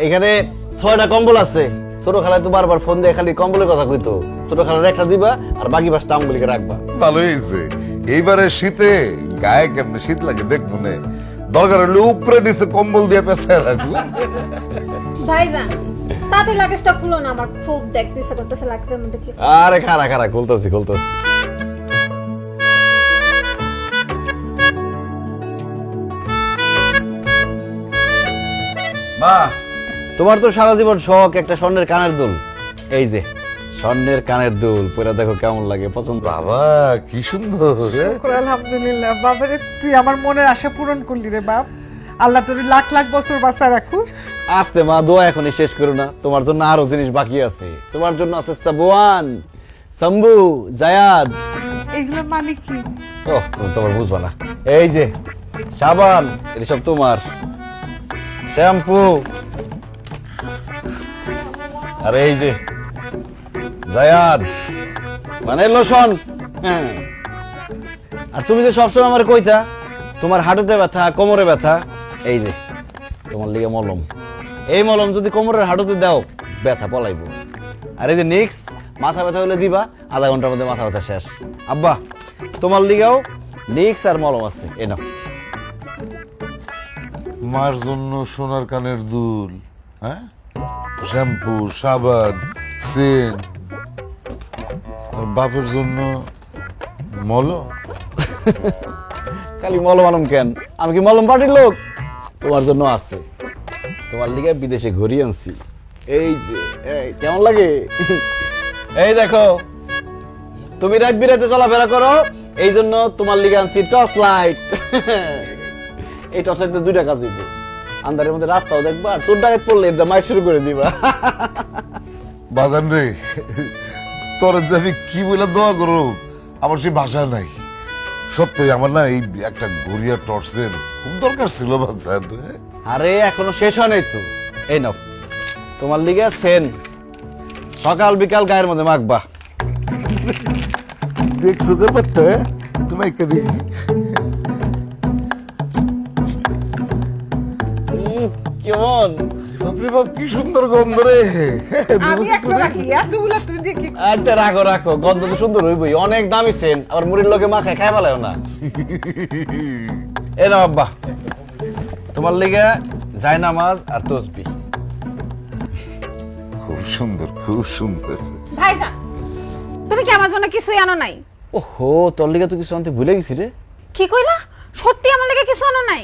এখানে 6টা কম্বল আছে। ছোট খালায় তো বারবার ফোন দিয়ে খালি কম্বলের কথা কইতো। ছোট খালার একটা দিবা আর বাকি 5টা আমগুলিকে রাখবা। ভালো হয়েছে। এইবারে শীতে গায়ে কেমনে শীত লাগে দেখবো না, দরকার হলে উপরে নিচে কম্বল দিয়ে পেঁচায় রাখবো। ভাইজান তাতে লাগেজটা খুলো না, আমার খুব দেখতেছে করতেছে লাগছে মধ্যে কি। আরে খারা খারা খুলতাছি। মা, তোমার তো সারা জীবন শখ একটা স্বর্ণের কানের দুল। এই যে স্বর্ণের কানের দুল, পরে দেখো কেমন লাগে, পছন্দ? বাবা কি সুন্দর। আলহামদুলিল্লাহ বাবারে, তুই আমার মনের আশা পূরণ করলি রে বাপ। আল্লাহ তোর লাখ লাখ বছর বাঁচা রাখুক। আস্তে মা, দোয়া এখনই শেষ করো না, তোমার জন্য আরো জিনিস বাকি আছে। তোমার জন্য আছে সাবওয়ান, শম্ভু, জায়াদ। এগুলো মানে কি? ওহ, তুমি তোমার বুঝবা না। এই যে সাবান, এটা সব তোমার। শ্যাম্পু, আর এই যে জায়াদ মানে লোশন। হ্যাঁ, আর তুমি যে সবসময় আমার কইতা তোমার হাঁটুতে ব্যথা, কোমরে ব্যথা, এই যে তোমার লিগে মলম। এই মলম যদি কোমরের হাঁটুতে দাও ব্যথা পলাইবো। আর এই যে নিক্স, মাথা ব্যথা হলে দিবা, আধা ঘন্টার মধ্যে মাথা ব্যথা শেষ। আব্বা, তোমার লিগেও নিক্স আর মলম আছে, এ নাও। মার জন্য সোনার কানের দুল, হ্যাঁ, শ্যাম্পু, সাবান, সেন, আর বাপের জন্য মলম। খালি মলম আলম কেন, আমি কি মলম পার্টির লোক? তোমার জন্য আছে, তোমার লিগে বিদেশে ঘুরি আনছি। এই যে এই কেমন লাগে? এই দেখো, তুমি রাত বিরাতে চলাফেরা করো, এই জন্য তোমার লিগে আনছি টর্চ লাইট। এই টর্চ লাইট 2টা কাজ হইবে, আন্ধারের মধ্যে রাস্তাও দেখবা, আর চোর ডাকাত পড়লে একদম মাইক শুরু করে দিবা। বাজান রে, তোর যে আমি কি বলে দোয়া করো, আমার সেই ভাষা নাই। সত্যি আমার না এই একটা গড়িয়া টর্চের খুব দরকার ছিল বাজান। আরে এখনো শেষ হয় নাই তো। এই নাও, তোমার লিগে সেন, সকাল বিকাল গায়ের মধ্যে মাখবা। দেখছো ব্যাপারটা, তুমি একটা দেখি। কেমন বাপরে বাপ, কি সুন্দর গন্ধ রে। আমি একটা রাখি, এতগুলা তুই দেখি। আচ্ছা রাখো রাখো, গন্ধ তো সুন্দর হইবই, অনেক দামি সেন, আবার মুড়ির লোকে মাখায় খাই পালাও না। এ নাও আব্বা, তোমার লিগে জায়নামাজ আর তসবিহ। খুব সুন্দর, খুব সুন্দর। ভাইজান তুমি কি আমার জন্য কিছুই আনো নাই? ওহো, তোর লিগে তো কিছু আনতে ভুলে গেছি রে। কি কইলা? সত্যি আমার লাগি কিছু আনো নাই?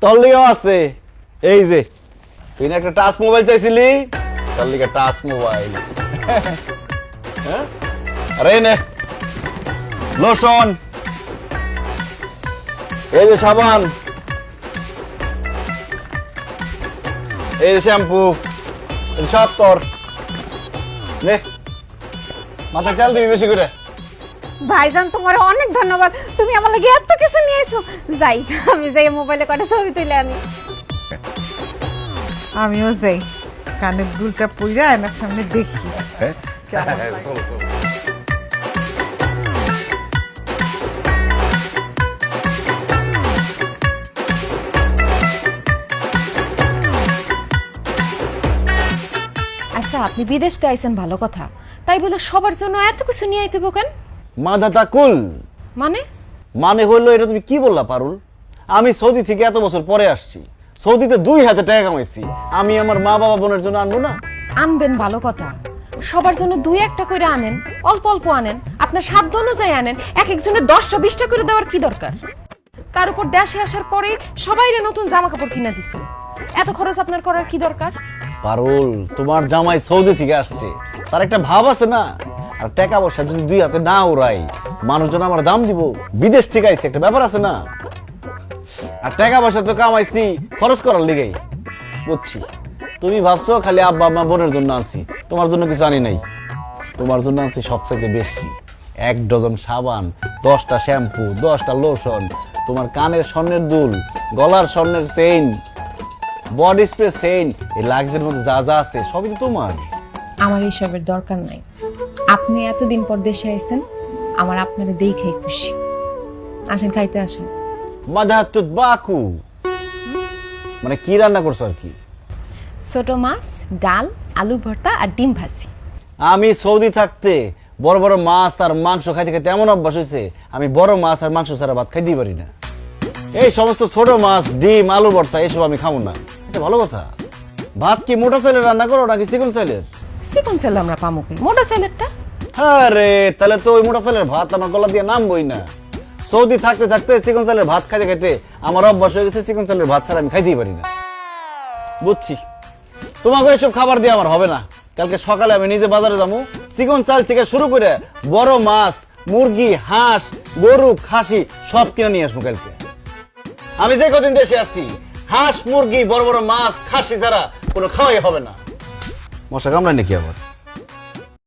তোর লিগেও আছে। এই যে তুই না একটা টাচ মোবাইল চাইছিলি, তোর লিগে টাচ মোবাইল। হ্যাঁ, আরে নে লোশন, এই যে সাবান, এই যে শ্যাম্পু, সব তোর। নে, মাথা চাল দিবি বেশি করে। ভাইজান তোমার অনেক ধন্যবাদ, তুমি আমার লাগি এত কিছু নিয়ে এসো। যাই, আমি যাই মোবাইলে কটা ছবি তুলে আনি। আমিও যাই, কানের দুলটা পইরা আয়নার সামনে দেখি। হ্যাঁ, চলো চলো। আচ্ছা, আপনি বিদেশ থেকে আইছেন ভালো কথা, তাই বলে সবার জন্য এত কিছু নিয়ে আইতে কেন? মাদাতা কুল মানে মানে হইলো, এটা তুমি কি বললা পারুল? আমি সৌদি থেকে এত বছর পরে আসছি, সৌদিতে 2 হাতে টাকা কামাইছি, আমি আমার মা বাবা বোনের জন্য আনবো না? আনবেন ভালো কথা, সবার জন্য 2-1টা করে আনেন, অল্প অল্প আনেন, আপনার সাধ্য অনুযায়ী আনেন। এক একজনের 10টা 20টা করে দেওয়ার কি দরকার? তার উপর দেশে আসার পরে সবাইরে নতুন জামা কাপড় কিনে দিচ্ছেন, এত খরচ আপনার করার কি দরকার? পারুল, তোমার জামাই সৌদি থেকে আসছে, তার একটা ভাব আছে না। আর টাকা পয়সা যদি 2 হাতে না উড়াই, মানুষজন আমার দাম দিব? বিদেশ থেকে আইছে, একটা ব্যাপার আছে না। আর টাকা পয়সা তো কামাইছি খরচ করার লিগেই, বুঝছি। তুমি ভাবছো খালি আব্বা আম্মা বোনের জন্য আনছি, তোমার জন্য কিছু আনি নাই। তোমার জন্য আনছি সবচাইতে বেশি, 1 ডজন সাবান, 10টা শ্যাম্পু, 10টা লোশন, তোমার কানের স্বর্ণের দুল, গলার স্বর্ণের চেইন, বডি স্প্রে, চেইন, এই লাক্সের মধ্যে যা যা আছে সবই তো তোমার। আমার এইসবের দরকার নাই। আপনি এতদিন পর দেশে আইছেন, আমার আপনারে দেখেই খুশি। আসেন, খাইতে আসেন। মাদাতুত বাকু মানে কি রান্না করছো আর কি? ছোট মাছ, ডাল, আলু ভর্তা আর ডিম ভাজি। আমি সৌদি থাকতে বড় বড় মাছ আর মাংস খাইতে খাইতে এমন অভ্যাস হয়েছে আমি বড় মাছ আর মাংস ছাড়া ভাত খাইতেই পারি না। এই সমস্ত ছোট মাছ, ডিম, আলু ভর্তা এসব আমি খাবো না। আচ্ছা ভালো কথা, ভাত কি মোটা চালের রান্না করো নাকি চিকন চালের? চিকন চাল আমরা পামো কই, মোটা চালেরটা। হ্যাঁ রে, তাহলে তো ওই মোটা চালের ভাত আমার গলা দিয়ে নামবই না। সৌদি থাকতে থাকতে চিকন চালের ভাত খাইতে খাইতে আমার অভ্যাস হয়ে গেছে চিকন চালের ভাত ছাড়া আমি খাইতেই পারি না। বুঝছি, তোমাকে এসব খাবার দিয়ে আমার হবে না। কালকে সকালে আমি নিজে বাজারে যাবো, চিকন চাল থেকে শুরু করে বড় মাছ, মুরগি, হাঁস, গরু, খাসি সব কিনে নিয়ে আসবো কালকে। আমি যে কদিন দেশে আছি হাঁস, মুরগি, বড় বড় মাছ, খাসি ছাড়া কোনো খাওয়াই হবে না। মশা কামড়ায় নাকি আবার?